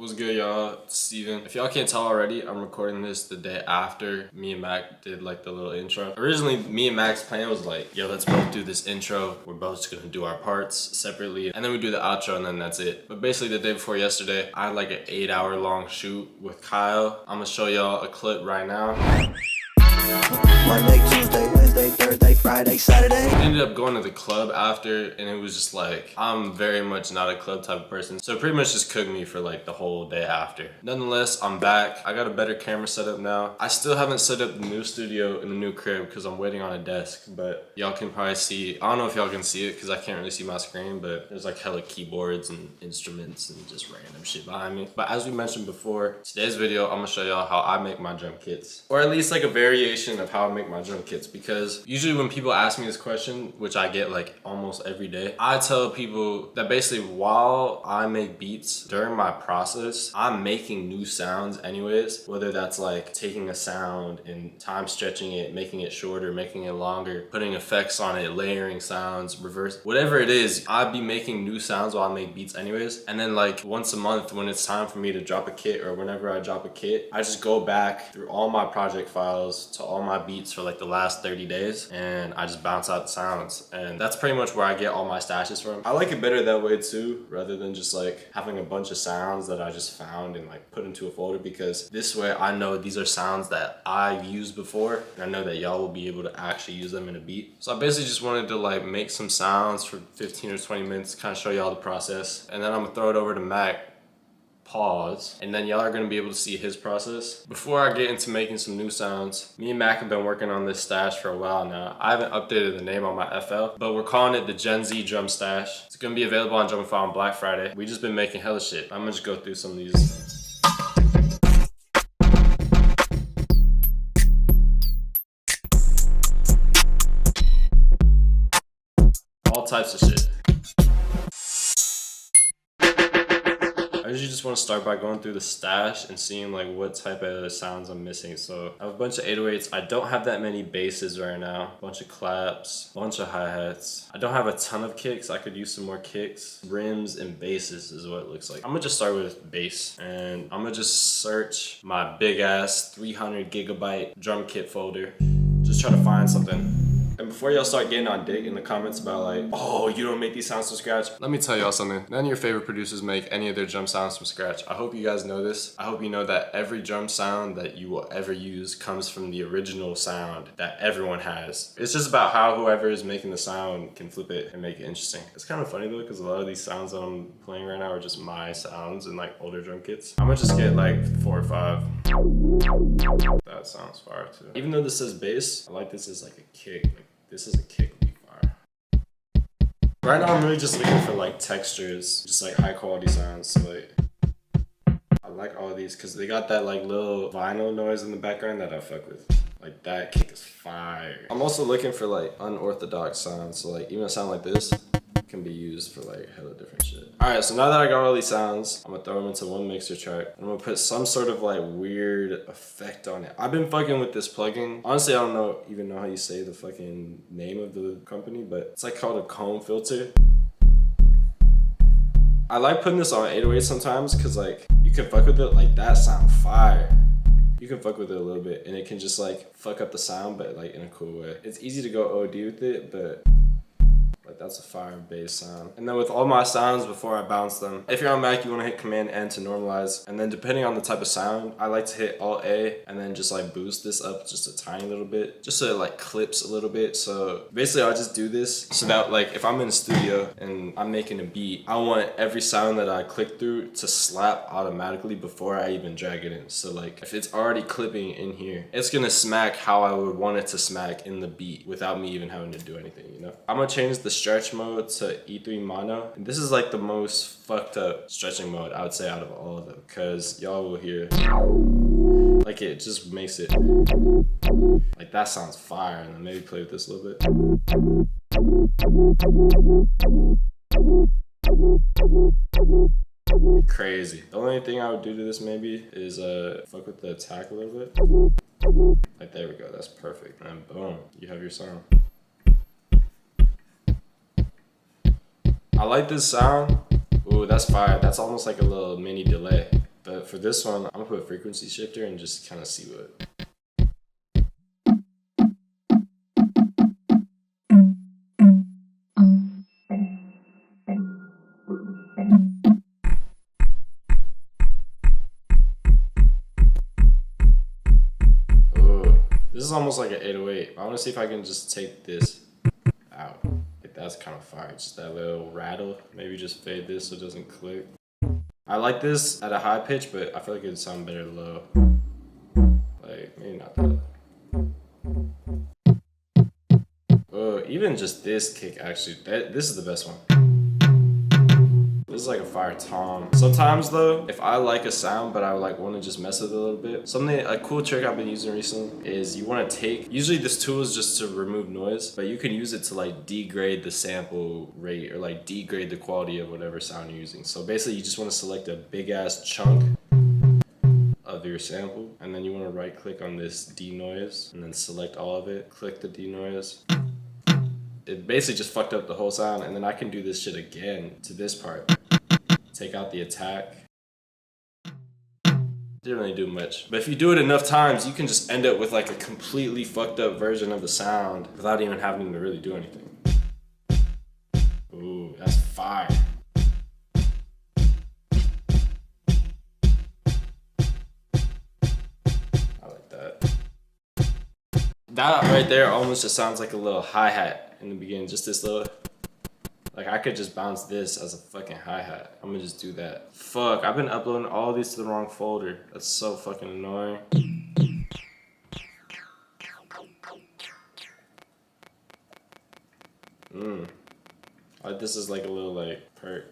What's good, y'all? It's Steven. If y'all can't tell already, I'm recording this the day after me and Mac did like the little intro. Originally, me and Mac's plan was like, yo, let's both do this intro. We're both just gonna do our parts separately, and then we do the outro, and then that's it. But basically, the day before yesterday, I had like an 8-hour long shoot with Kyle. I'm gonna show y'all a clip right now. Monday, Tuesday, Wednesday, Thursday, Friday, Saturday. I ended up going to the club after, and it was just like, I'm very much not a club type of person, so it pretty much just cooked me for like the whole day after. Nonetheless, I'm back. I got a better camera setup now. I still haven't set up the new studio in the new crib because I'm waiting on a desk, but y'all can probably see, I don't know if y'all can see it because I can't really see my screen, but there's like hella keyboards and instruments and just random shit behind me. But as we mentioned before, today's video, I'm gonna show y'all how I make my drum kits, or at least like a variation of how I make my drum kits, because usually when people ask me this question, which I get like almost every day, I tell people that basically while I make beats during my process, I'm making new sounds anyways, whether that's like taking a sound and time stretching it, making it shorter, making it longer, putting effects on it, layering sounds, reverse, whatever it is, I'd be making new sounds while I make beats anyways. And then like once a month when it's time for me to drop a kit, or whenever I drop a kit, I just go back through all my project files to all my beats for like the last 30 days and I just bounce out the sounds, and that's pretty much where I get all my stashes from. I like it better that way too, rather than just like having a bunch of sounds that I just found and like put into a folder, because this way I know these are sounds that I've used before and I know that y'all will be able to actually use them in a beat. So I basically just wanted to like make some sounds for 15 or 20 minutes, kind of show y'all the process, and then I'm gonna throw it over to Mac, pause, and then y'all are gonna be able to see his process. Before I get into making some new sounds, me and Mac have been working on this stash for a while now. I haven't updated the name on my FL, but we're calling it the Gen Z Drum Stash. It's gonna be available on Drumify on Black Friday. We just been making hella shit. I'm gonna just go through some of these. All types of shit. I usually just want to start by going through the stash and seeing like what type of sounds I'm missing. So I have a bunch of 808s. I don't have that many basses right now. A bunch of claps, a bunch of hi-hats. I don't have a ton of kicks. I could use some more kicks. Rims and basses is what it looks like. I'm gonna just start with bass, and I'm gonna just search my big ass 300 gigabyte drum kit folder. Just try to find something. And before y'all start getting on dick in the comments about like, oh, you don't make these sounds from scratch, let me tell y'all something. None of your favorite producers make any of their drum sounds from scratch. I hope you guys know this. I hope you know that every drum sound that you will ever use comes from the original sound that everyone has. It's just about how whoever is making the sound can flip it and make it interesting. It's kind of funny though, because a lot of these sounds that I'm playing right now are just my sounds and like older drum kits. I'm gonna just get like 4 or 5. That sounds fire too. Even though this says bass, I like this as like a kick. Like, this is a kick would be fire. Right now I'm really just looking for like textures, just like high quality sounds. So like, I like all of these because they got that like little vinyl noise in the background that I fuck with. Like that kick is fire. I'm also looking for like unorthodox sounds. So like even a sound like this can be used for like hella different shit. Alright, so now that I got all these sounds, I'm gonna throw them into one mixer track. I'm gonna put some sort of like weird effect on it. I've been fucking with this plugin. Honestly, I don't even know how you say the fucking name of the company, but it's like called a comb filter. I like putting this on 808 sometimes because like you can fuck with it, like that sound fire. You can fuck with it a little bit and it can just like fuck up the sound, but like in a cool way. It's easy to go OD with it, but like that's a fire bass sound. And then with all my sounds before I bounce them, if you're on Mac, you want to hit Command N to normalize. And then depending on the type of sound, I like to hit Alt A and then just like boost this up just a tiny little bit, just so it like clips a little bit. So basically I just do this so that like if I'm in the studio and I'm making a beat, I want every sound that I click through to slap automatically before I even drag it in. So like if it's already clipping in here, it's gonna smack how I would want it to smack in the beat without me even having to do anything, you know? I'm gonna change the stretch mode to E3 mono, and this is like the most fucked up stretching mode I would say out of all of them, because y'all will hear like it just makes it like that sounds fire. And then maybe play with this a little bit. Crazy. The only thing I would do to this maybe is fuck with the attack a little bit. Like there we go, that's perfect. And boom, you have your sound. I like this sound. Ooh, that's fire. That's almost like a little mini delay. But for this one, I'm gonna put a frequency shifter and just kind of see what. Oh, this is almost like an 808. I want to see if I can just take this out. Like that's kind of fire. Just that little rattle. Maybe just fade this so it doesn't click. I like this at a high pitch, but I feel like it would sound better low. Like maybe not that. Oh, even just this kick actually. This is the best one. This is like a fire tom. Sometimes though, if I like a sound but I like want to just mess with it a little bit, a cool trick I've been using recently is you want to take, usually this tool is just to remove noise, but you can use it to like degrade the sample rate or like degrade the quality of whatever sound you're using. So basically you just want to select a big ass chunk of your sample, and then you want to right click on this denoise and then select all of it, click the denoise. It basically just fucked up the whole sound, and then I can do this shit again to this part. Take out the attack. Didn't really do much. But if you do it enough times, you can just end up with like a completely fucked up version of the sound without even having to really do anything. Ooh, that's fire. I like that. That right there almost just sounds like a little hi-hat in the beginning. Just this little, like I could just bounce this as a fucking hi-hat. I'm gonna just do that. Fuck, I've been uploading all these to the wrong folder. That's so fucking annoying. Like this is like a little like perk.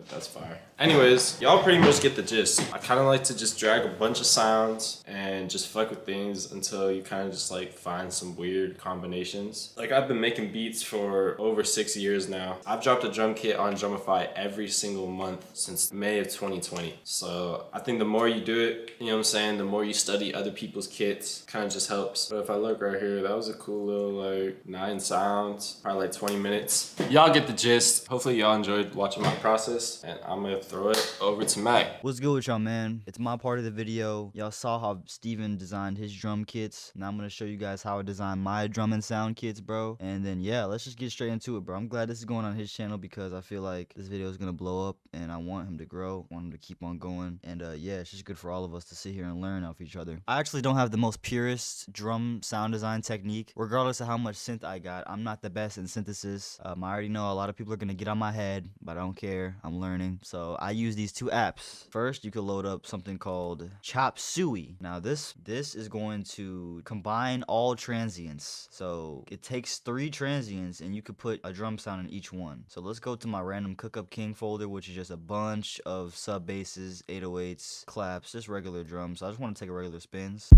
That's fire. Anyways, y'all pretty much get the gist. I kind of like to just drag a bunch of sounds and just fuck with things until you kind of just like find some weird combinations. Like I've been making beats for over 6 years now. I've dropped a drum kit on Drumify every single month since May of 2020. So I think the more you do it, you know what I'm saying, the more you study other people's kits, kind of just helps. But if I look right here, that was a cool little like 9 sounds, probably like 20 minutes. Y'all get the gist. Hopefully y'all enjoyed watching my process, and I'm gonna throw it over to Mac. What's good with y'all, man? It's my part of the video. Y'all saw how Steven designed his drum kits. Now I'm gonna show you guys how I designed my drum and sound kits, bro. And then yeah, let's just get straight into it, bro. I'm glad this is going on his channel because I feel like this video is gonna blow up and I want him to grow, want him to keep on going. And yeah, it's just good for all of us to sit here and learn off each other. I actually don't have the most purest drum sound design technique. Regardless of how much synth I got, I'm not the best in synthesis. I already know a lot of people are gonna get on my head, but I don't care. I'm learning. So I use these 2 apps. First, you could load up something called Chop Suey. Now this is going to combine all transients. So it takes 3 transients and you could put a drum sound in each one. So let's go to my random Cookup King folder, which is just a bunch of sub basses, 808s, claps, just regular drums. So I just want to take a regular spins.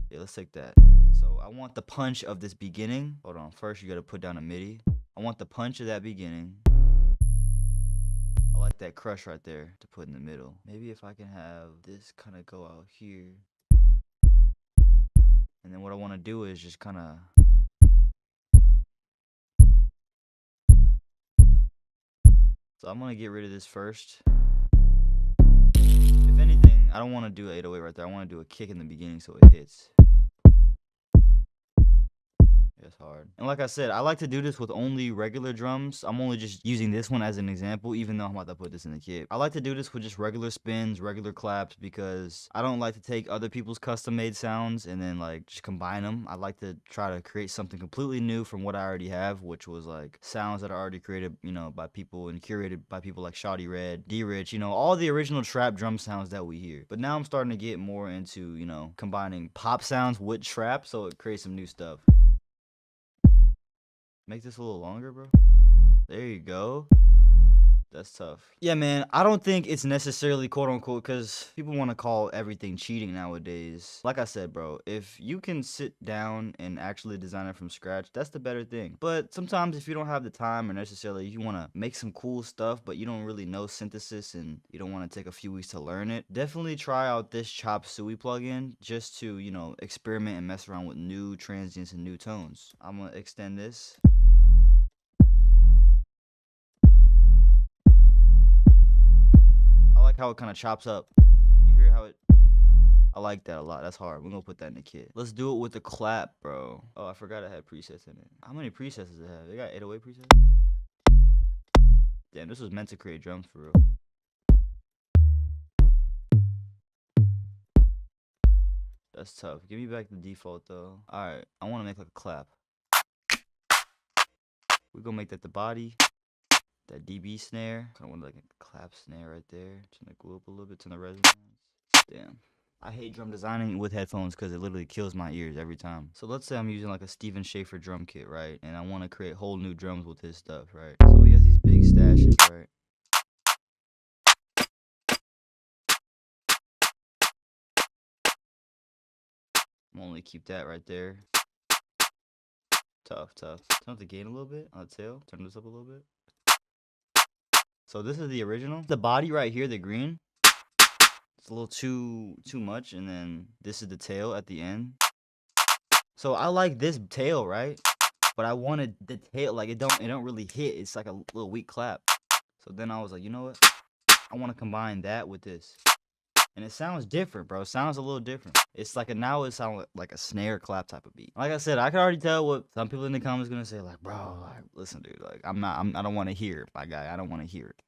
Yeah, let's take that. So I want the punch of this beginning. Hold on, first you gotta put down a MIDI. I want the punch of that beginning. I like that crush right there to put in the middle. Maybe if I can have this kind of go out here. And then what I want to do is just kind of... So I'm going to get rid of this first. If anything, I don't want to do an 808 right there. I want to do a kick in the beginning so it hits. It's hard. And like I said, I like to do this with only regular drums. I'm only just using this one as an example, even though I'm about to put this in the kit. I like to do this with just regular spins, regular claps, because I don't like to take other people's custom made sounds and then like just combine them. I like to try to create something completely new from what I already have, which was like sounds that are already created, you know, by people and curated by people like Shawty Red, D-Rich, you know, all the original trap drum sounds that we hear. But now I'm starting to get more into, you know, combining pop sounds with trap, so it creates some new stuff. Make this a little longer, bro. There you go. That's tough. Yeah, man, I don't think it's necessarily quote unquote, because people want to call everything cheating nowadays. Like I said, bro, if you can sit down and actually design it from scratch, that's the better thing. But sometimes if you don't have the time or necessarily you want to make some cool stuff, but you don't really know synthesis and you don't want to take a few weeks to learn it, definitely try out this Chop Suey plugin just to, you know, experiment and mess around with new transients and new tones. I'm going to extend this. like how it kind of chops up. You hear how it? I like that a lot. That's hard. We're gonna put that in the kit. Let's do it with the clap, bro. Oh, I forgot it had presets in it. How many presets does it have? They got 808 presets? Damn, this was meant to create drums for real. That's tough. Give me back the default though. Alright, I want to make like a clap. We're gonna make that the body. That DB snare. Kind of want like a clap snare right there. Turn the glue up a little bit, turn the resonance. Damn. I hate drum designing with headphones because it literally kills my ears every time. So let's say I'm using like a Steven Schaefer drum kit, right? And I want to create whole new drums with his stuff, right? So he has these big stashes, right? I'm only keep that right there. Tough. Turn up the gain a little bit on the tail. Turn this up a little bit. So this is the original. The body right here, the green, it's a little too much, and then this is the tail at the end. So I like this tail, right? But I wanted the tail, like it don't really hit. It's like a little weak clap. So then I was like, you know what? I want to combine that with this. And it sounds different, bro. It sounds a little different. It's like now it sounds like a snare clap type of beat. Like I said, I can already tell what some people in the comments gonna say, like, bro, like, listen, dude, like, I don't want to hear it, my guy. I don't want to hear it.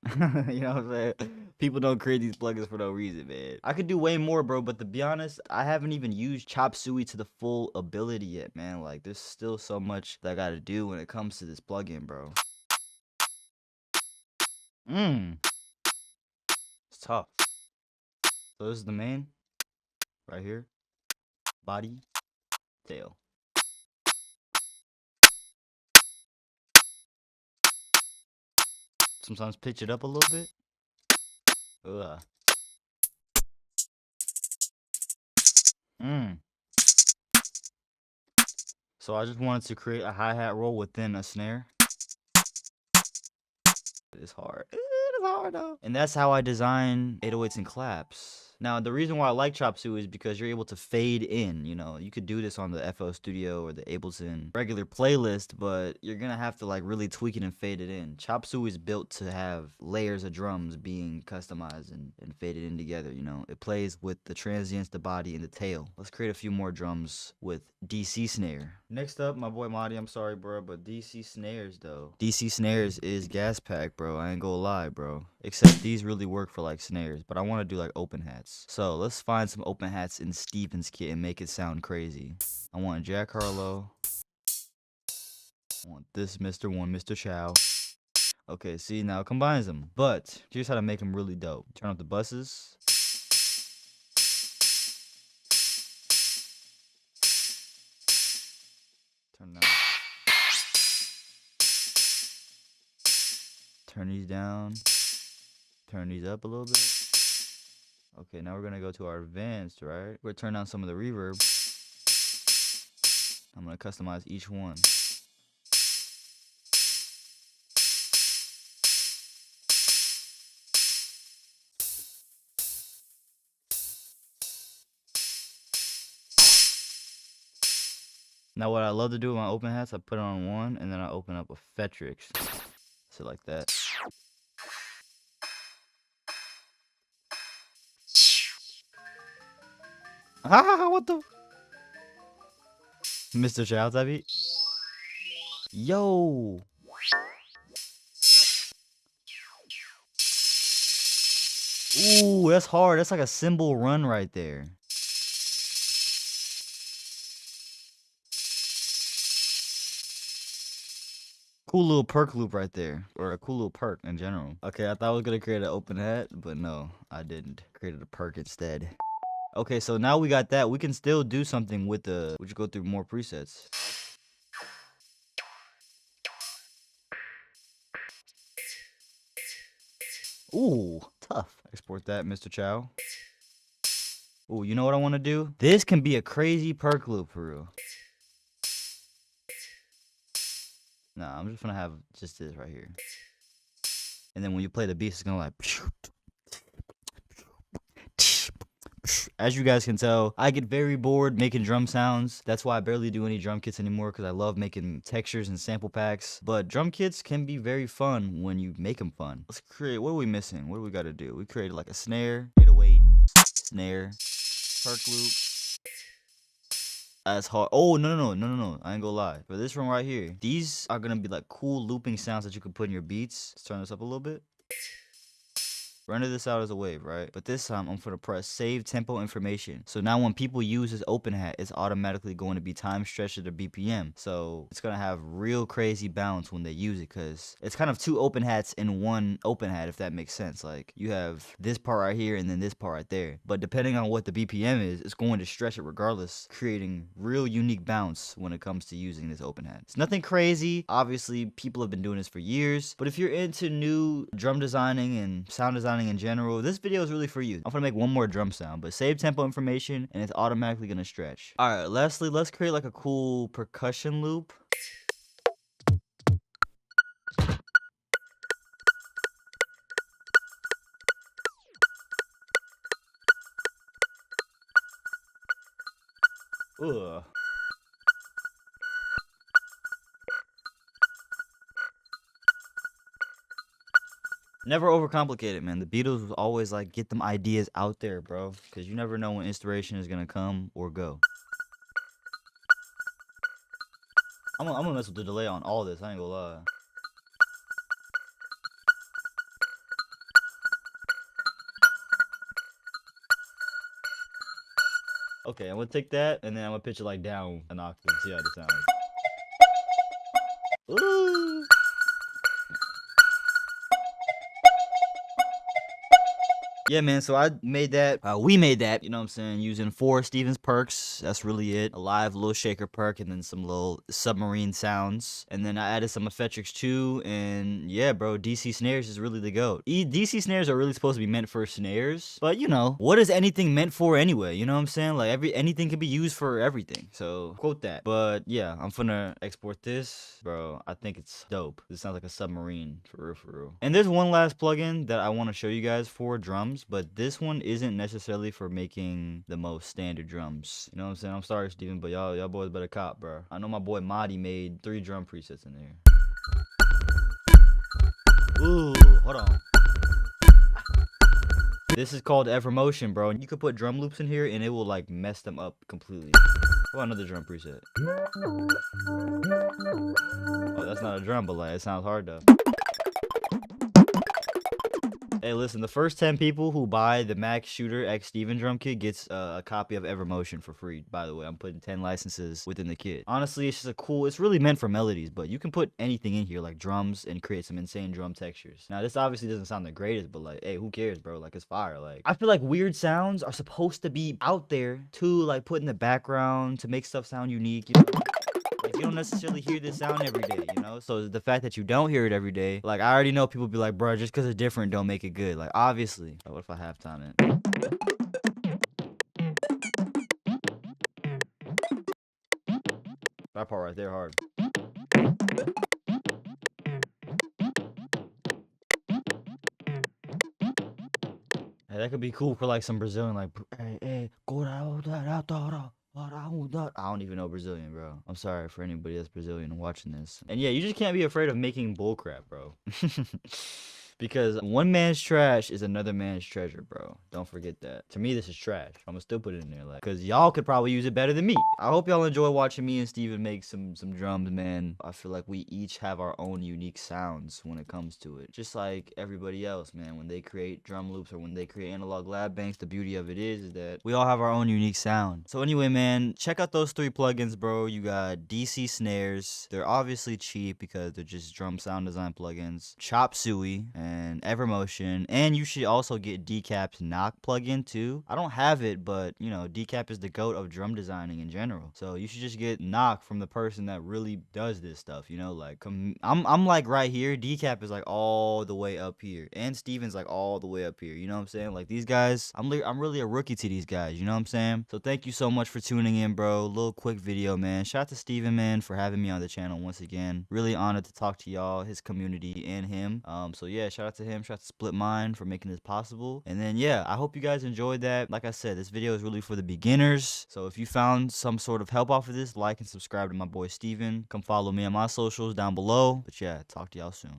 You know what I'm saying? People don't create these plugins for no reason, man. I could do way more, bro, but to be honest, I haven't even used Chop Suey to the full ability yet, man. Like, there's still so much that I gotta do when it comes to this plugin, bro. It's tough. So this is the main, right here, body, tail. Sometimes pitch it up a little bit. Ugh. So I just wanted to create a hi-hat roll within a snare. It's hard. It is hard though. And that's how I design 808s and claps. Now, the reason why I like Chop Suey is because you're able to fade in, you know. You could do this on the FL Studio or the Ableton regular playlist, but you're gonna have to like really tweak it and fade it in. Chop Suey is built to have layers of drums being customized and faded in together, you know. It plays with the transients, the body, and the tail. Let's create a few more drums with DC snare. Next up, my boy Madi, I'm sorry, bro, but DC snares, though. DC snares is gas pack, bro. I ain't gonna lie, bro. Except these really work for, like, snares, but I want to do, like, open hats. So, let's find some open hats in Steven's kit and make it sound crazy. I want Jack Harlow. I want this Mr. One, Mr. Chow. Okay, see, now it combines them. But, here's how to make them really dope. Turn up the buses. Turn down. Turn these down. Turn these up a little bit. Okay, now we're gonna go to our advanced, right? We're gonna turn down some of the reverb. I'm gonna customize each one. Now what I love to do with my open hats, I put it on one and then I open up a Fetrix. So like that. Ah, what the? Mr. Childs, I beat. Yo. Ooh, that's hard. That's like a cymbal run right there. Cool little perk loop right there. Or a cool little perk in general. Okay, I thought I was gonna create an open hat, but no, I didn't. Created a perk instead. Okay, so now we got that. We can still do something with the... We should go through more presets. Ooh, tough. Export that, Mr. Chow. Ooh, you know what I want to do? This can be a crazy perk loop for real. Nah, I'm just gonna have just this right here. And then when you play the beat, it's gonna like... As you guys can tell, I get very bored making drum sounds. That's why I barely do any drum kits anymore, because I love making textures and sample packs. But drum kits can be very fun when you make them fun. Let's create, what are we missing? What do we got to do? We created like a snare, 808, snare, perk loop. That's hard. Oh, no. I ain't gonna lie. For this one right here, these are gonna be like cool looping sounds that you can put in your beats. Let's turn this up a little bit. Render this out as a wave, right? But this time I'm gonna press save tempo information. So now when people use this open hat, it's automatically going to be time stretched to the BPM. So it's gonna have real crazy bounce when they use it, because it's kind of two open hats in one open hat, if that makes sense. Like you have this part right here and then this part right there. But depending on what the BPM is, it's going to stretch it regardless, creating real unique bounce when it comes to using this open hat. It's nothing crazy. Obviously, people have been doing this for years. But if you're into new drum designing and sound designing in general, this video is really for you. I'm gonna make one more drum sound, but save tempo information and it's automatically gonna stretch. All right, lastly, let's create like a cool percussion loop. Ugh. Never overcomplicate it, man. The Beatles was always like, get them ideas out there, bro. Because you never know when inspiration is going to come or go. I'm gonna mess with the delay on all this. I ain't gonna lie. Okay, I'm gonna take that and then I'm gonna pitch it like down an octave. See how it sounds. Ooh. Yeah, man, so I made that, we made that, you know what I'm saying, using 4 Stevens perks. That's really it. A live little shaker perk and then some little submarine sounds. And then I added some Effectrix too, and yeah, bro, DC snares is really the GOAT. DC snares are really supposed to be meant for snares, but you know, what is anything meant for anyway, you know what I'm saying? Like, anything can be used for everything, so quote that. But yeah, I'm finna export this. Bro, I think it's dope. This sounds like a submarine, for real. And there's one last plugin that I want to show you guys for drums, but this one isn't necessarily for making the most standard drums. You know what I'm saying? I'm sorry, Steven, but y'all boys better cop, bro. I know my boy Madi made 3 drum presets in there. Ooh, hold on. This is called Evermotion, bro. And you could put drum loops in here and it will like mess them up completely. How about another drum preset? Oh, that's not a drum, but like it sounds hard though. Hey, listen, the first 10 people who buy the Max Shooter X Steven drum kit gets a copy of Evermotion for free. By the way, I'm putting 10 licenses within the kit. Honestly, it's just a cool, it's really meant for melodies, but you can put anything in here like drums and create some insane drum textures. Now, this obviously doesn't sound the greatest, but like, hey, who cares, bro? Like, it's fire. Like, I feel like weird sounds are supposed to be out there to like put in the background to make stuff sound unique, you know? Like, you don't necessarily hear this sound every day, you know? So the fact that you don't hear it every day, like, I already know people be like, bro, just because it's different don't make it good. Like, obviously. Oh, what if I halftime it? That part right there hard. Hey, that could be cool for like some Brazilian, like, hey, go down, I don't even know Brazilian, bro. I'm sorry for anybody that's Brazilian watching this. And yeah, you just can't be afraid of making bullcrap, bro. Because one man's trash is another man's treasure, bro. Don't forget that. To me, this is trash. I'm gonna still put it in there, like, because y'all could probably use it better than me. I hope y'all enjoy watching me and Steven make some drums, man. I feel like we each have our own unique sounds when it comes to it. Just like everybody else, man. When they create drum loops or when they create analog lab banks, the beauty of it is that we all have our own unique sound. So anyway, man, check out those 3 plugins, bro. You got DC snares. They're obviously cheap because they're just drum sound design plugins. Chop Suey and Evermotion, and you should also get Decap's Knock plugin too. I don't have it, but you know, Decap is the GOAT of drum designing in general. So you should just get Knock from the person that really does this stuff, you know, like I'm like right here, Decap is like all the way up here, and Steven's like all the way up here, you know what I'm saying? Like these guys, I'm really a rookie to these guys, you know what I'm saying? So thank you so much for tuning in, bro. Little quick video, man. Shout out to Steven, man, for having me on the channel once again. Really honored to talk to y'all, his community, and him. So yeah, shout shout out to him. Shout out to Split Mind for making this possible. And then, yeah, I hope you guys enjoyed that. Like I said, this video is really for the beginners. So if you found some sort of help off of this, like and subscribe to my boy Steven. Come follow me on my socials down below. But yeah, talk to y'all soon.